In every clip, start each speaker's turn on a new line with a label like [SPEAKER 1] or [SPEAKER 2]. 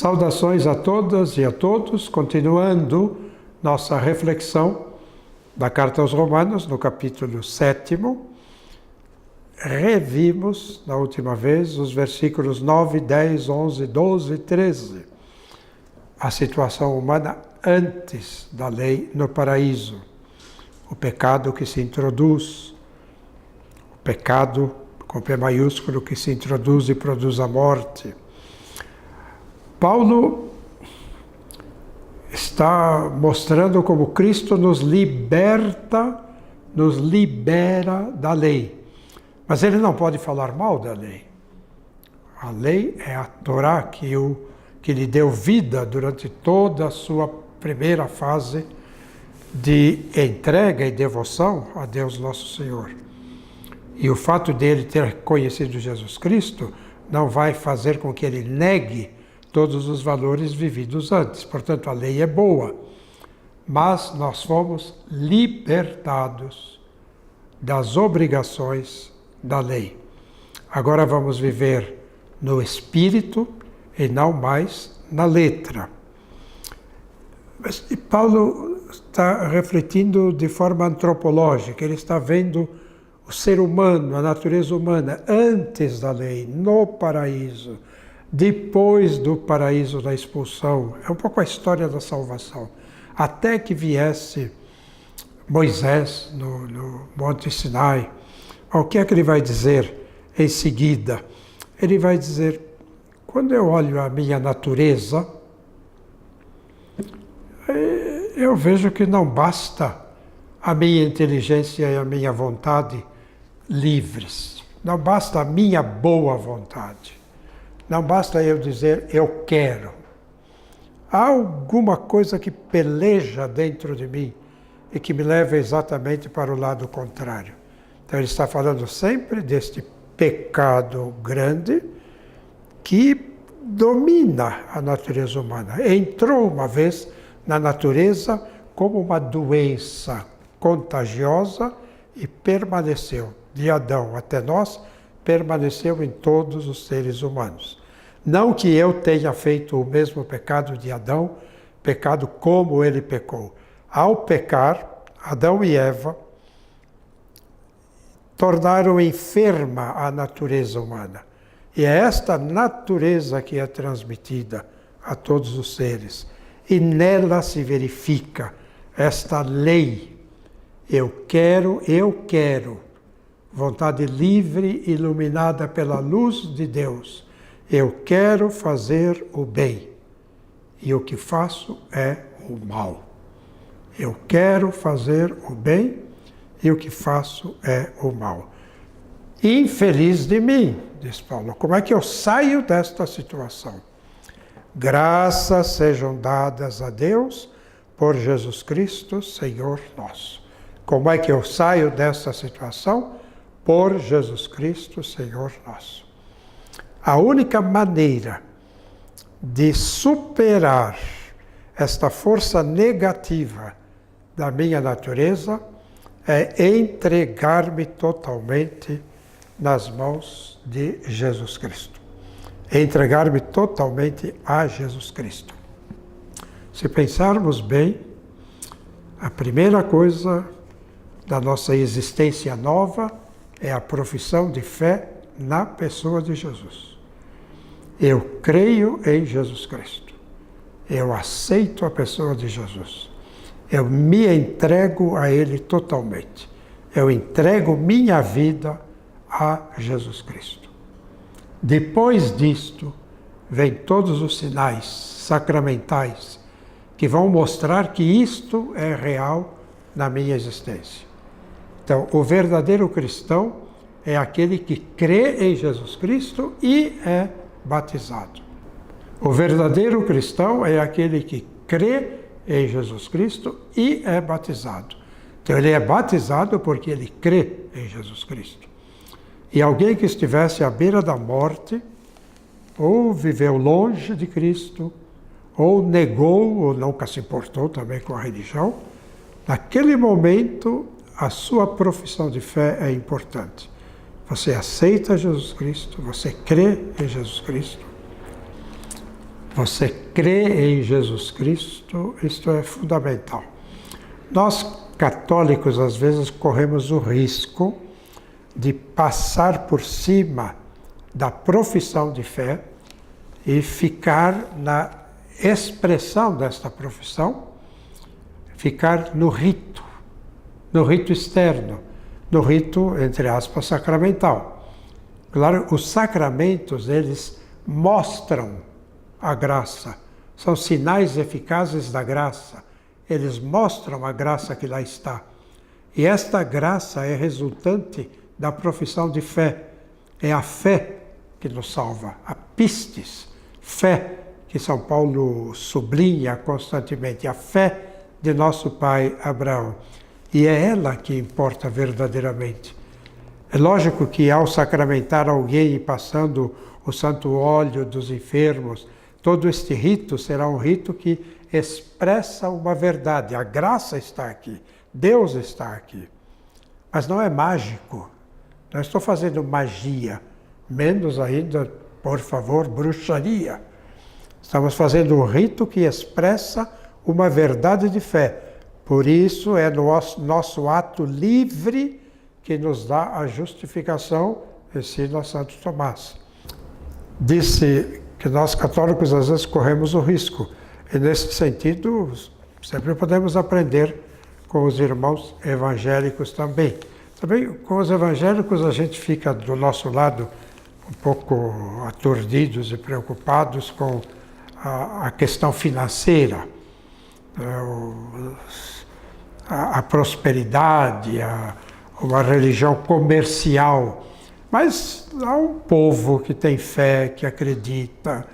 [SPEAKER 1] Saudações a todas e a todos, continuando nossa reflexão da Carta aos Romanos, no capítulo 7º. Revimos, na última vez, os versículos 9, 10, 11, 12 e 13. A situação humana antes da lei no paraíso. O pecado que se introduz, o pecado com P maiúsculo que se introduz e produz a morte. Paulo está mostrando como Cristo nos libera da lei. Mas ele não pode falar mal da lei. A lei é a Torá que lhe deu vida durante toda a sua primeira fase de entrega e devoção a Deus Nosso Senhor. E o fato dele ter conhecido Jesus Cristo não vai fazer com que ele negue todos os valores vividos antes. Portanto, a lei é boa, mas nós fomos libertados das obrigações da lei. Agora vamos viver no espírito e não mais na letra. E Paulo está refletindo de forma antropológica, ele está vendo o ser humano, a natureza humana, antes da lei, no paraíso, depois do paraíso da expulsão. É um pouco a história da salvação. Até que viesse Moisés no Monte Sinai, o que é que ele vai dizer em seguida? Ele vai dizer, quando eu olho a minha natureza, eu vejo que não basta a minha inteligência e a minha vontade livres. Não basta a minha boa vontade. Não basta eu dizer, eu quero. Há alguma coisa que peleja dentro de mim e que me leva exatamente para o lado contrário. Então ele está falando sempre deste pecado grande que domina a natureza humana. Entrou uma vez na natureza como uma doença contagiosa e permaneceu. De Adão até nós, permaneceu em todos os seres humanos. Não que eu tenha feito o mesmo pecado de Adão, pecado como ele pecou. Ao pecar, Adão e Eva tornaram enferma a natureza humana. E é esta natureza que é transmitida a todos os seres. E nela se verifica esta lei. Eu quero. Vontade livre, iluminada pela luz de Deus. Eu quero fazer o bem. E o que faço é o mal. Eu quero fazer o bem e o que faço é o mal. Infeliz de mim, diz Paulo. Como é que eu saio desta situação? Graças sejam dadas a Deus por Jesus Cristo, Senhor nosso. Como é que eu saio dessa situação? Por Jesus Cristo, Senhor nosso. A única maneira de superar esta força negativa da minha natureza é entregar-me totalmente nas mãos de Jesus Cristo. Entregar-me totalmente a Jesus Cristo. Se pensarmos bem, a primeira coisa da nossa existência nova é a profissão de fé na pessoa de Jesus. Eu creio em Jesus Cristo. Eu aceito a pessoa de Jesus. Eu me entrego a Ele totalmente. Eu entrego minha vida a Jesus Cristo. Depois disto, vem todos os sinais sacramentais que vão mostrar que isto é real na minha existência. Então, o verdadeiro cristão é aquele que crê em Jesus Cristo e é batizado. O verdadeiro cristão é aquele que crê em Jesus Cristo e é batizado. Então, ele é batizado porque ele crê em Jesus Cristo. E alguém que estivesse à beira da morte, ou viveu longe de Cristo, ou negou, ou nunca se importou também com a religião, naquele momento, a sua profissão de fé é importante. Você aceita Jesus Cristo, você crê em Jesus Cristo, Você crê em Jesus Cristo, isto é fundamental. Nós, católicos, às vezes corremos o risco de passar por cima da profissão de fé e ficar na expressão desta profissão, ficar no rito externo, no rito, entre aspas, sacramental. Claro, os sacramentos, eles mostram a graça, são sinais eficazes da graça, eles mostram a graça que lá está. E esta graça é resultante da profissão de fé, é a fé que nos salva, a pistis, fé, que São Paulo sublinha constantemente, a fé de nosso pai Abraão. E é ela que importa verdadeiramente. É lógico que ao sacramentar alguém e passando o santo óleo dos enfermos, todo este rito será um rito que expressa uma verdade. A graça está aqui, Deus está aqui. Mas não é mágico. Não estou fazendo magia, menos ainda, por favor, bruxaria. Estamos fazendo um rito que expressa uma verdade de fé. Por isso é nosso ato livre que nos dá a justificação, ensina Santo Tomás. Disse que nós católicos às vezes corremos o risco. E nesse sentido, sempre podemos aprender com os irmãos evangélicos também. Também com os evangélicos a gente fica do nosso lado um pouco aturdidos e preocupados com a questão financeira, a prosperidade, uma religião comercial. Mas há um povo que tem fé, que acredita,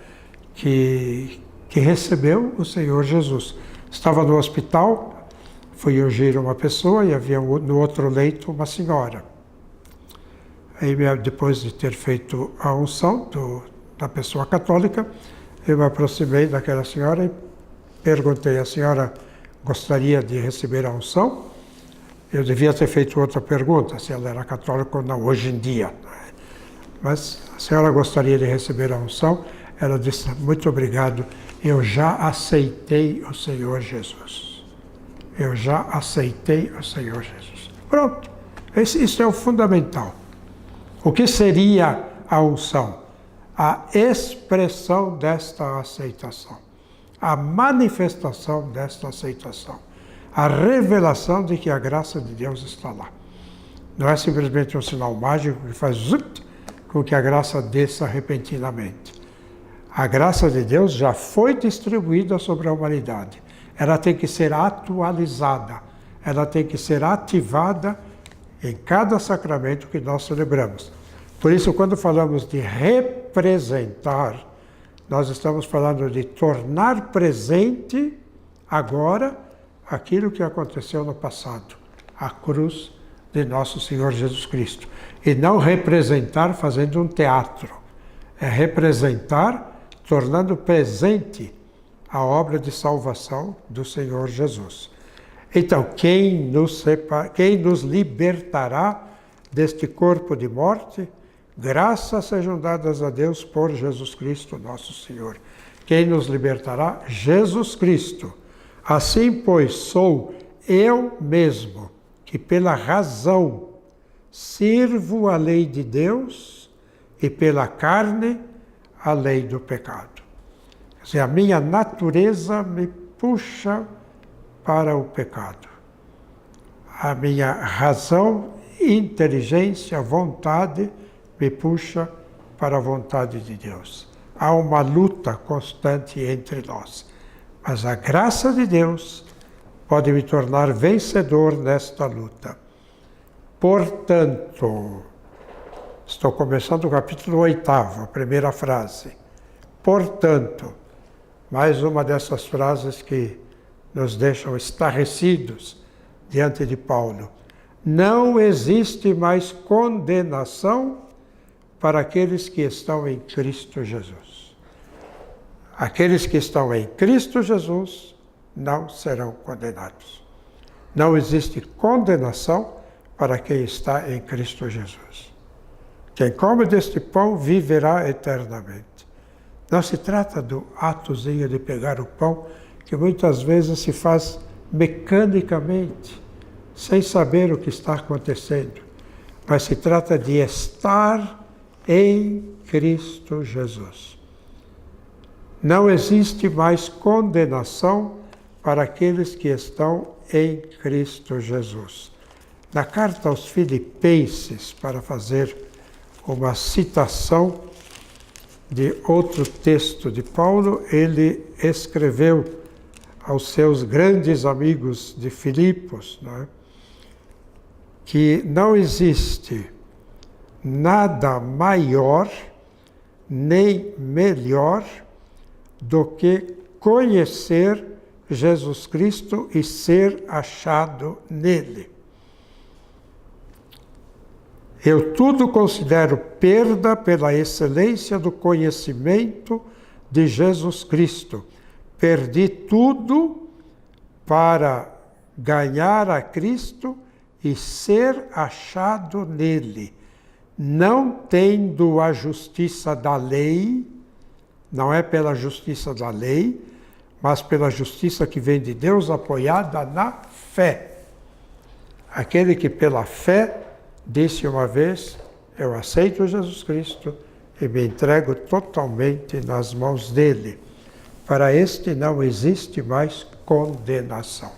[SPEAKER 1] que recebeu o Senhor Jesus. Estava no hospital, fui ungir uma pessoa e havia no outro leito uma senhora. Aí, depois de ter feito a unção da pessoa católica, eu me aproximei daquela senhora e perguntei: a senhora gostaria de receber a unção? Eu devia ter feito outra pergunta, se ela era católica ou não, hoje em dia. Mas a senhora gostaria de receber a unção? Ela disse: muito obrigado, eu já aceitei o Senhor Jesus. Eu já aceitei o Senhor Jesus. Pronto, isso é o fundamental. O que seria a unção? A expressão desta aceitação, a manifestação desta aceitação, a revelação de que a graça de Deus está lá. Não é simplesmente um sinal mágico que faz zut, com que a graça desça repentinamente. A graça de Deus já foi distribuída sobre a humanidade. Ela tem que ser atualizada, ela tem que ser ativada em cada sacramento que nós celebramos. Por isso, quando falamos de representar, nós estamos falando de tornar presente agora aquilo que aconteceu no passado, a cruz de nosso Senhor Jesus Cristo. E não representar fazendo um teatro, é representar tornando presente a obra de salvação do Senhor Jesus. Então, quem nos libertará deste corpo de morte? Graças sejam dadas a Deus por Jesus Cristo, nosso Senhor. Quem nos libertará? Jesus Cristo. Assim, pois, sou eu mesmo, que pela razão sirvo a lei de Deus e pela carne a lei do pecado. Quer dizer, a minha natureza me puxa para o pecado. A minha razão, inteligência, vontade me puxa para a vontade de Deus. Há uma luta constante entre nós. Mas a graça de Deus pode me tornar vencedor nesta luta. Portanto, estou começando o capítulo 8, a primeira frase. Portanto, mais uma dessas frases que nos deixam estarrecidos diante de Paulo. Não existe mais condenação para aqueles que estão em Cristo Jesus. Aqueles que estão em Cristo Jesus não serão condenados. Não existe condenação para quem está em Cristo Jesus. Quem come deste pão viverá eternamente. Não se trata do atozinho de pegar o pão, que muitas vezes se faz mecanicamente, sem saber o que está acontecendo. Mas se trata de estar em Cristo Jesus. Não existe mais condenação para aqueles que estão em Cristo Jesus. Na carta aos Filipenses, para fazer uma citação de outro texto de Paulo, ele escreveu aos seus grandes amigos de Filipos, não é? Que não existe nada maior nem melhor do que conhecer Jesus Cristo e ser achado nele. Eu tudo considero perda pela excelência do conhecimento de Jesus Cristo. Perdi tudo para ganhar a Cristo e ser achado nele, não tendo a justiça da lei, não é pela justiça da lei, mas pela justiça que vem de Deus, apoiada na fé. Aquele que pela fé disse uma vez, eu aceito Jesus Cristo e me entrego totalmente nas mãos dele. Para este não existe mais condenação.